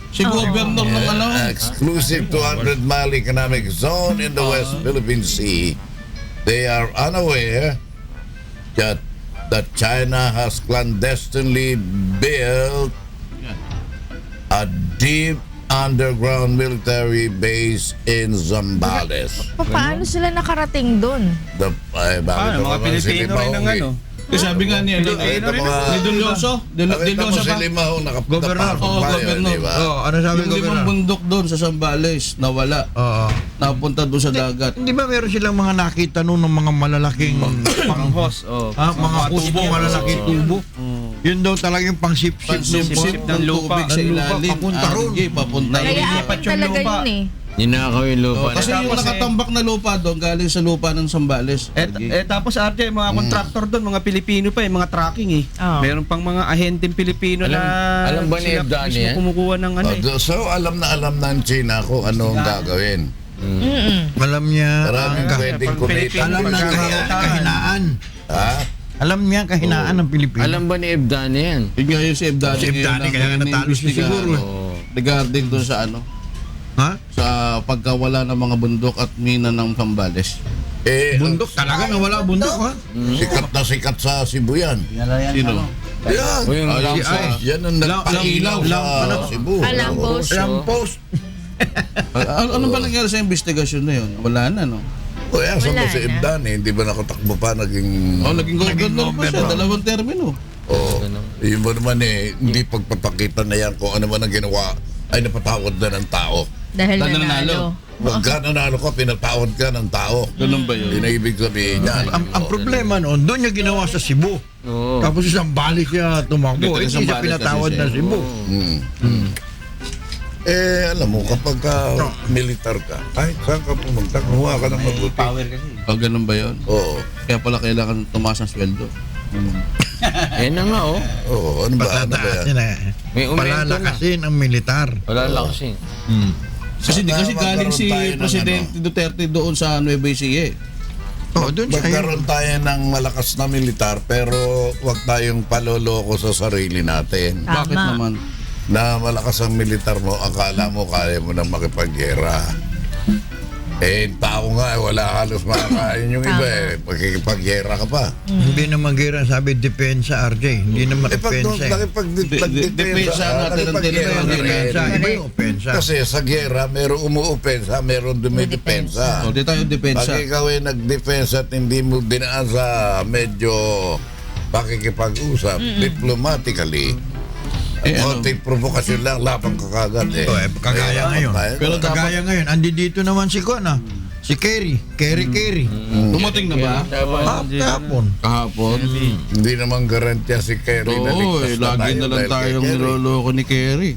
Si Governor ng Exclusive 200-mile economic zone in the West Philippine Sea. They are unaware that China has clandestinely built a deep underground military base in Zambales. Paano sila nakarating doon? Bakit Paano? Mga Pilipino rin ng ano? Kasi sabi nga niya, ni Dulyoso. Nakita mo Dulyoso si ba? Limaw Governor. Oo, Governor. Ano sabi Yung ko limang bundok doon sa Zambales, nawala. Oo. Napunta doon sa dagat. Hindi ba meron silang mga nakita noon ng mga malalaking Panghos. Oh. mga kubo, malalaking tubo? Yun daw talaga yung pang-sip-sip Pansip-sip ng lupa. tubig sa ilalim. Papunta ron. Papunta ron. Kaya Nililipat apat yung talaga lupa. yun eh. Ninakaw yung lupa. Kasi yung Tapos nakatambak na lupa doon, galing sa lupa ng Zambales. Tapos RJ, mga contractor doon, mga Pilipino pa, mga tracking eh. Oo. Meron pang mga ahenteng Pilipino na alam ba ni sila Ebdani mismo yan? kumukuha ng ano eh. So alam ng China kung ano ang gagawin. Alam niya. Maraming pwedeng kumita. Alam na kahinaan. Ha? Alam niya kahinaan ng Pilipinas. Alam ba ni Ebdani yan? Yun nga yung si Ebdani. Si Ebdani, kaya nga natalo siya siguro eh. Regarding doon sa Ha? sa pagkawala ng mga bundok at mina ng Zambales. Bundok? Talaga nawala bundok ha? Sikat na sikat sa Cebu yan. Sino? Yan. O yung Ay, Ramsa. Yan ang nagpailaw sa Cebu. Alambos. Lampos. Ano ba nangyari sa investigasyon na yun? Wala na, no? O yan, sa Wala si na. Ebdani, hindi ba nakutakbo pa naging... Naging governor pa siya. 2 termino. Oo. Yun ba naman hindi pagpapakita na yan kung ano man ang ginawa ay napatawad na ng tao. Dahil Dahil nanalo. Pag ka nanalo ka, pinatawad ka ng tao. Ganun ba yun? Yun ang ibig sabihin niya. Ang problema noon, doon niya ginawa sa Cebu. Oo. Tapos isang balik siya tumakbo. Dito Hindi sa siya Zambales pinatawad kasi na siya. Cebu. Alam mo, kapag ka militar ka, kahit saan ka pumunta, kumuha ka ng mabuti. Ganun ba yun? Oo. Kaya pala kailangan tumaas ng sweldo. Eh na nga oh. Oo, ano ba? Ano ba yan? Patataas na. May umento na. Palalakasin ang militar. Wala lang kasi. Kasi galing si magkaroon tayo ng Presidente Duterte doon sa Nueva Ecija. Oo, doon siya. Magkaroon tayo ng malakas na militar pero wag tayong paloloko sa sarili natin. Tama. Bakit naman? Na malakas ang militar mo, akala mo kaya mo nang makipaggera. Tao nga, wala halos makakain yung iba eh. Makikipaggera ka pa. Hindi na magira, sabi depensa, RJ. Hindi na Pag makipensa. nakipagdepensa, natin ang Depensa, rin. iba yung opensa. Kasi sa gera, meron umuopensa, meron dumidepensa. So, di tayo depensa. Pag ikaw ay nagdepensa at hindi mo dinaan sa medyo pakikipag-usap, diplomatically, konting provokasyon lang, lapang kakagad eh. Kagaya ngayon. Pero Kagaya ngayon, andi dito naman si Kuan si Kerry. Kerry. Dumating na ba? Kahapon. Kahapon. Hindi naman garantiya si Kerry na Oo, ligtas na lagi tayo na lang dahil kay tayong Kerry. niloloko ni Kerry.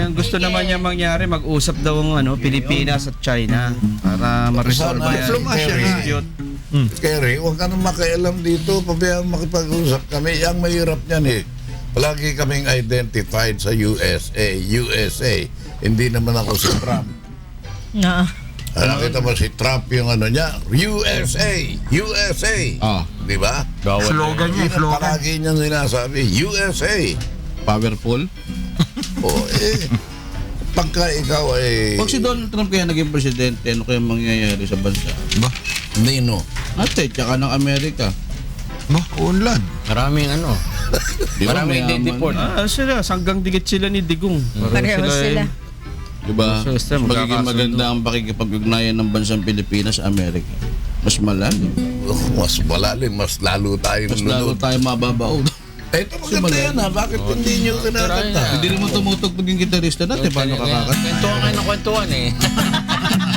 Ang gusto naman niya mangyari, mag-usap daw ang Pilipinas at China para ma-resolve Sana yan. diplomasya nga. Dispute. Kerry, huwag ka nang makialam dito, pabayaan makipag-usap kami. Ang mahirap niyan eh. Palagi kaming identified sa USA. Hindi naman ako si Trump. Oo. Nakita mo si Trump yung ano niya, USA. Di ba? Slogan niya, Yun ang palagi niyang sinasabi, USA. Powerful. Pagka ikaw ay... Pag si Donald Trump kaya naging presidente, ano kaya mangyayari sa bansa? Ba? Nino. Ate, tsaka ng Amerika. Ba? Unlad. Maraming ano. Di ba, Maraming mayaman? didiport. Sila, sanggang dikit sila ni Digong. Pareho sila. Diba? Basta, Mas magiging magkakasundo. maganda ang pakikipag-ugnayan ng bansang Pilipinas sa Amerika. Mas malalim. Mas malalim, mas lalo tayong Mas lalo tayo mababaw. Ito maganda yan ha. Bakit hindi nyo kinakanta? Hindi rin mo tumutugtog yung gitarista natin. Paano kakakanta? Kwentuhan kayo ng kwentuhan eh.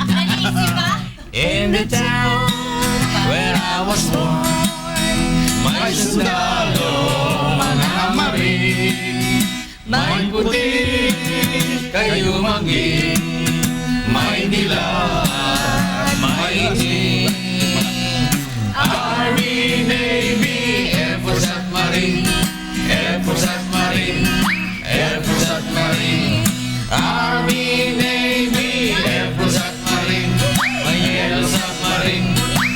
Nanisip ba? In the town where I was born, may sundalo, mga marin, may puti, kayo maging, may dilaw, may itim. Army, Navy, Air Force at Marine, Air Force at Marine, Air Force at Marine. Army, Navy, Air Force at Marine, may yellow submarine,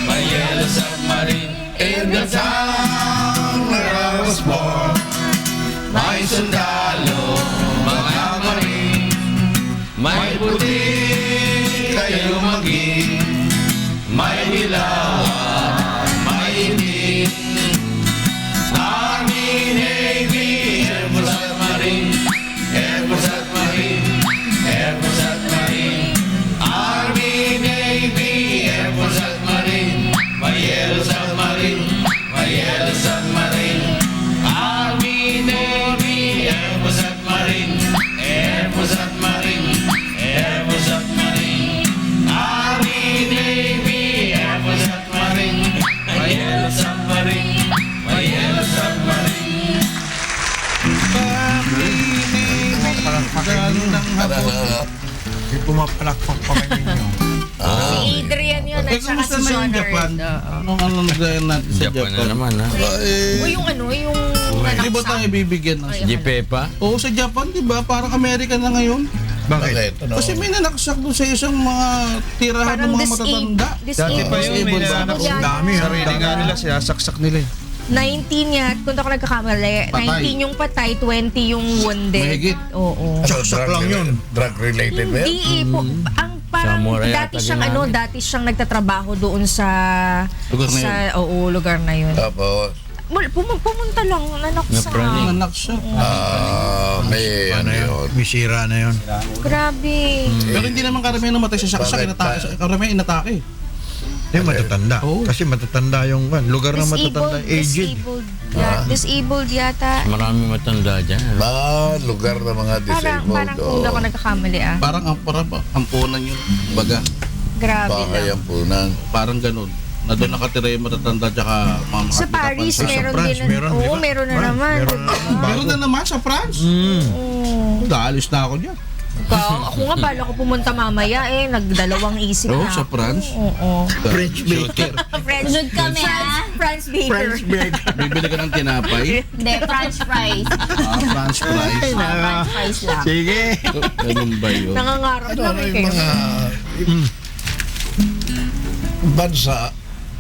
may yellow submarine. In the town where I was born, may sundalo, mga marine, may puti, kayo maging, may dilaw, may itim. Army, Navy, Air Force at Marine, Air Force at Marine, Air Force at Marine. Army, Navy, Air Force at Marine, may yellow submarine, may yellow submarine. Army, Navy, Air Force at Marine, Air Force at Marine, Air Force at Marine. Army, Navy, Air Force at Marine, may yellow submarine, may yellow submarine. Yung pumapalakpak pa kayo ninyo. Si Adrian yun at saka Kamusta si na John yung Japan? Oo. Anong nagdayan natin sa Japan na Japan? naman ha. O yung ano, yung Di ba tayo bibigyan ng... Jipepa? Oo, sa Japan, di ba? Parang Amerika na ngayon. Bakit? Ano? Kasi may nanaksak doon sa isang mga tirahan ng mga matatanda. Dati pa yun, may Disabled ba? nanak. Dami, ha? Sarili nga nila, sinasaksak nila eh. 19 yan, kung ako nagkakamali, Patay. 19 yung patay, 20 yung wounded. Mahigit. Oo. Saksak lang yun. Drug-related ba yan? Hindi po, ang parang Samurai dati yata siyang ginamit. dati siyang nagtatrabaho doon sa Lugar na yun. Oo, lugar na yun. Tapos, Pumunta lang, nanaksa. Napraning. Nanak siya. may ano yun. May sira na yun. Grabe. Pero hindi naman karamihan namatay sa saksak. Karamihan inatake. Hindi, matatanda. Oo. Kasi matatanda yung lugar na matatanda. Aged. Disabled yata. Marami matanda dyan. Lugar ng mga Parang disabled. kung ako nagkakamali Parang ampunan yun. Baga. Grabe lang. Pakayampunan. Parang ganun. Na doon nakatira yung matatanda tsaka mga Sa Paris, Sa meron France, din. meron, di Oo, ba? meron na naman. Meron na naman. Meron na naman sa France. Oo. Daalis na ako dyan. Ako nga, bala ko pumunta mamaya Oh, dalawang isip na sa ako. France? Oo. French baker. French, Sunod kami ha. France baker. French baker. Bibili ka ng tinapay. Hindi, french fries. French fries. French fries lang. Sige. Ganun ba yun? Nangangarap lang eh Yung kayo. mga bansa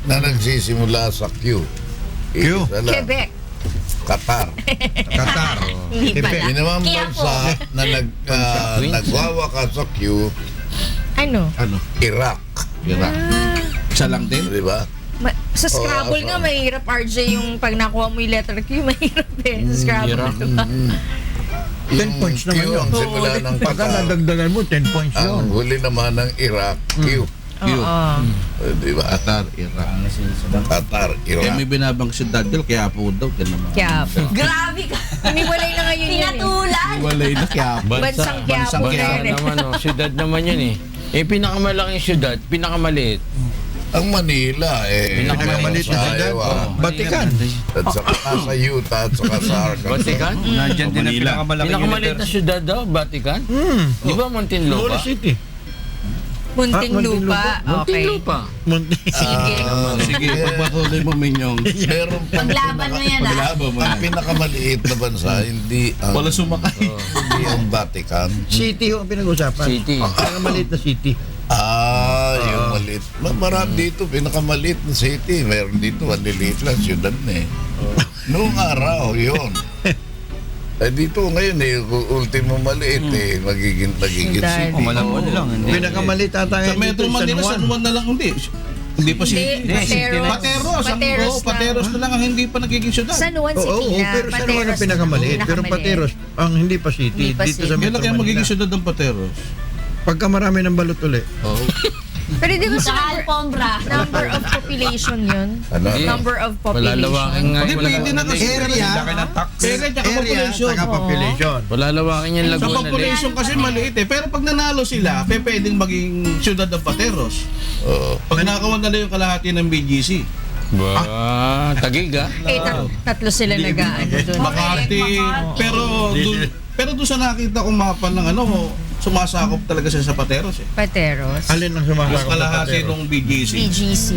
na nagsisimula sa Q. Q? Isa lang, Quebec. Qatar. Qatar. Hindi pala. Yun naman Kaya bansa na nagwawakas sa Q, Ano? Ano? Iraq. Iraq. Isa lang din? Di ba? Sa Scrabble nga, mahirap RJ yung pag nakuha mo yung letter Q, mahirap eh. Sa Scrabble. Hirap. diba? 10 points naman Q yun. ang simula ng Pagka Qatar. nadagdagan mo, 10 points Ang yun. huli naman ng Iraq, Q. Oo. Di ba? Qatar, Iraq. Qatar, Kaya Iraq. may binabang si Dadel, kaya po daw. Yan naman. Quiapo. Grabe ka. Umiwalay na ngayon yun eh. Pinatulan. Walay na kaya po. Bansang Quiapo. Bansang Bansa Quiapo. naman, oh. Syudad naman yan eh. Eh, pinakamalaking syudad, pinakamaliit. Ang Manila, Pinakamaliit na sa syudad. Iowa, Vatican. at saka sa Utah, at saka sa Arkansas. Vatican? Nandiyan din ang Manila. pinakamalaking Pinakamaliit na syudad daw, Vatican? Di ba Muntinlupa? Holy City. Muntinlupa. Okay. Muntinlupa. Sige. Sige, pagpatuloy mo, Minyong. Meron pang Paglaban mo yan, ah. Paglaban mo ang yan. pinakamaliit na bansa, hindi ang, Wala sumakay. hindi ang Vatican. City yung pinag-usapan. City. Ang maliit na city. Yung maliit. Marami dito, pinakamaliit na city. Meron dito, maliliit lang, syudad na eh. Noong araw, yun. Dito ngayon ultimo maliit magiging Dahil- city. Malapad lang. Pinakamaliit ata Sa Metro Manila, San Juan na lang hindi. Hindi pa city. Pateros. Pateros na lang ang hindi pa nagiging syudad. San Juan City Oo, na. pero San Juan ang pinakamaliit. Pero Pateros, ang hindi pa city. Hindi pa Dito city. sa Kailan Metro kaya magiging Manila. syudad ng Pateros? Pagka marami ng balot ulit. Pero di ba sa Saka alpombra. number of population yun? Ano? Number of Palalawakin population. nga. Hindi, pwede na kasi. Area, Area tsaka area, population. saka population. Palalawakin yung Sa Laguna. population kasi maliit Pero pag nanalo sila, pwedeng maging syudad ng Pateros. Pag nakawan na yung kalahati ng BGC. Ba, Tagig ah. Tatlo sila nag-aano doon. Makati. Pero doon sa nakita kong mapa ng sumasakop talaga siya sa Pateros Pateros. Alin ang Mas sumasakot sa kalahati Pateros? ng BGC. BGC.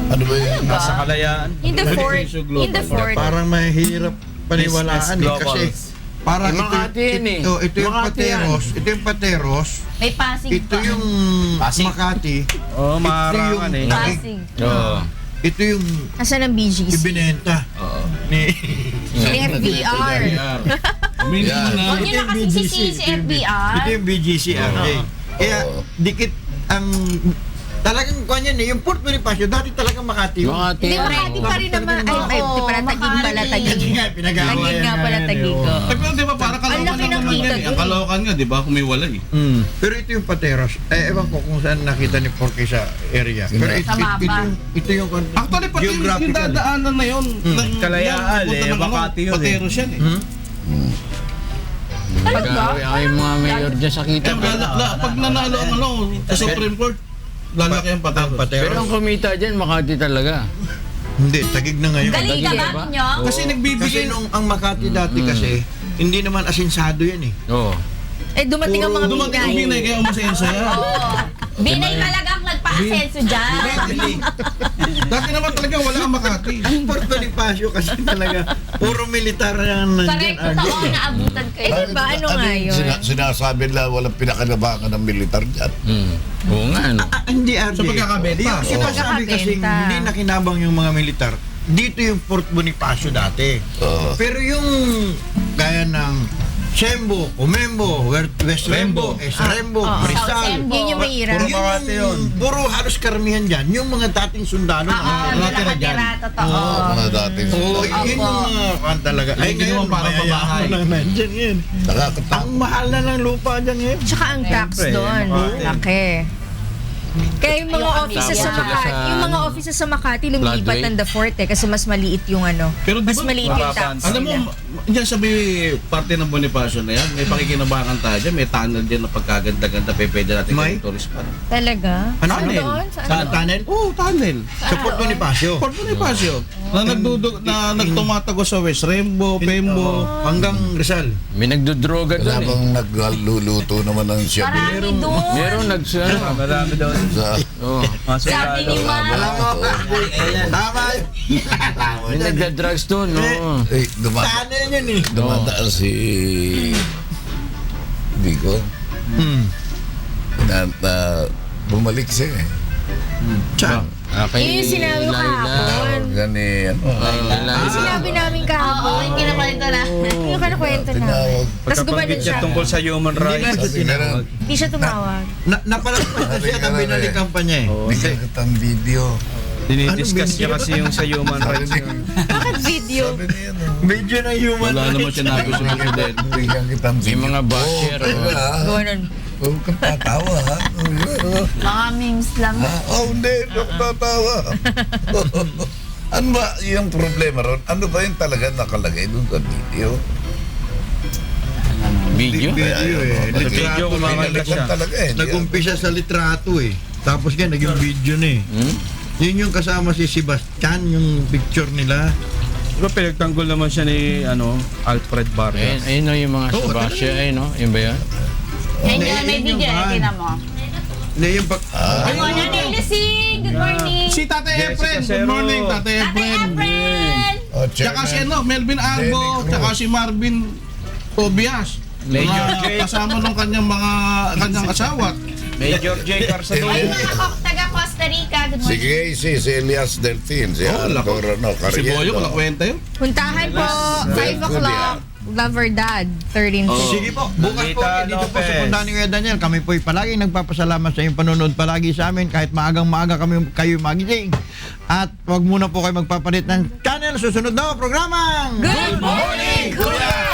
Ano ba yun? Nasa Kalayaan. In the fort. In the fort. Parang mahirap paniwalaan Business kasi globals. parang Eh, Makati yan eh. ito yung Makati yan. Pateros, ito yung Pateros, May Pasig ito pa. yung Makati, Oh, maharangan eh. Pasig. Oo. ito yung Asan ang BGC? ibinenta ni FBR. Minimum na. Huwag niyo na kasi sisihin si FBR. ito yung BGC RJ. Kaya dikit ang talagang kwan yan yung Port Bonifacio dati talagang Makati yun. Makati. Hindi, Makati pa rin naman. Ay, di pala Tagig pala, Tagig. Nga, pinagawa Tagig yan nga pala, yan, Tagig. oo. oh. Pero di ba parang Ang Caloocan laki lang ng naman kita yan. dun. Ang Caloocan nga, di ba? Kumiwalay. Pero ito yung Pateros. Ewan ko kung saan nakita ni Porky sa area. Pero Sa mapa. ito yung Actually, pati yung geographical. dadaanan na yun. Kalayaan, Makati yun eh. Pateros yan eh. Pag-awi ako yung mga mayor dyan sa kita. Pag nanalo ang sa Supreme Court, lalaki ang Pateros. Pero ang kumita dyan, Makati talaga. Hindi, Tagig na ngayon. Galing ka Tagig ba ba? nyo? Kasi Kasi nagbibigay nung ang Makati dati kasi, hindi naman asinsado yan eh. Oo. Eh, dumating ang mga dumating ang Binay. binay kaya umasensa yan. Binay talagang nagpa-asenso dyan. Dati naman talaga wala ang Makati. Ang Port Bonifacio kasi talaga, puro militar ang nandyan. Correct. Totoo, naabutan ko Eh, di ba? Ano nga yun? Sinasabi nila walang pinakalabakan ng militar dyan. Oo nga, ano. Hindi, RJ. Sa pagkakabenta. Yung sinasabi kasi Pagkakabenta. hindi nakinabang yung mga militar. Dito yung Port Bonifacio dati. Pero yung gaya ng Sembo, Comembo, West Rembo, East Rembo, Rizal. Sembo. Yun yung mahirap. Puro Makati yun. Puro halos karamihan dyan. Yung mga dating sundalo. Oo, nakatira, totoo. Mga dating Oo, yun yung mga kan talaga. Ay, Hindi ngayon, naman parang pabahay. mayayaman na nandyan yun. nakakatakot. Ang mahal na ng lupa dyan ngayon. Tsaka ang tax doon. Laki. Kaya yung mga Ayoko, offices sa Sila Makati, sa, yung mga offices sa Makati lumipat Floodway. ng the fort kasi mas maliit yung Pero di mas ba- maliit yung tax Alam mo, nila. dyan sa may parte ng Bonifacio na yan, may pakikinabangan tayo dyan, may tunnel dyan na pagkaganda-ganda, pwede natin May? gawing tourist spot. Talaga? Ano Saan tunnel? doon? Saan Sa tunnel? Oo, tunnel. Sa Port Bonifacio. Port Bonifacio. Na nagtumatago sa West Rembo, Pembo. Hanggang Rizal. May nagdodroga Wala doon eh. bang nagluluto naman ng siya. Marami doon. Meron Marami daw. Sa Oo. Sabi ni Ma. Tama. May nagda-drugs doon, oo. Tunnel yun eh. dumadaan si Vico na bumalik siya eh. Saan? Eh, yung sinabi ko kahapon. Gani, ano, Yung sinabi namin kahapon. Oo, yung kinakwento na. Yung kanakwento na. tinawag. Tapos gumanon siya. Tungkol sa human rights. Sabi na, Hindi siya tumawag. Napalagpas na siya nang binalikan pa niya eh. bigyan kitang video. Dinidiscuss niya kasi yung sa human rights. Bakit video? Sabi niya, no. Medyo na human Wala naman siya nabi sa president. Bigyan kitang May video. mga basher. Oo, oo. ha? Gumanon. Huwag kang tatawa, ha? Mga memes lang. Oh, hindi. Huwag tatawa. Ano ba yung problema ron? Ano ba yung talaga nakalagay doon sa video? Video? Video eh. Sa video Litrato kumakanta siya. Talaga eh. Nag-umpisa sa litrato eh. Tapos nga naging video na eh. Yun yung kasama si Sebastian, yung picture nila. Pero pinagtanggol naman siya ni Alfred Ayun, Vargas. ayun o yung mga Oo, sabasya, ayun o. Yun ba yan? Yan yun, may Yun yung video. van. Tingnan mo. Hindi yung pag... Good morning, Lasing. Good morning. Si Tate Jessica Efren, good Cero. morning, Tate Ate Efren. Efren. Oh, Tsaka si chairman. Melvin Arbo, Lenny Cruz. tsaka si Marvin Tobias. Major Mga J. kasama nung kanyang asawa. Major J. Carsador. Ay, mga taga-Costa Rica. Good Si morning. Casey, si Elias Delfin, si Arthur, Si Boyo, Cariendo. wala kwenta yun. Puntahan po, 5 o'clock. Lover Dad, 13 po. Sige po, bukas po Lolita dito po sa Lopez. Punta ni Kuya Daniel. Kami po'y palaging nagpapasalamat sa inyong panonood palagi sa amin kahit maagang-maaga kayo magising. At wag muna po kayo magpapalit ng channel. Susunod na programang Good morning, Kuya!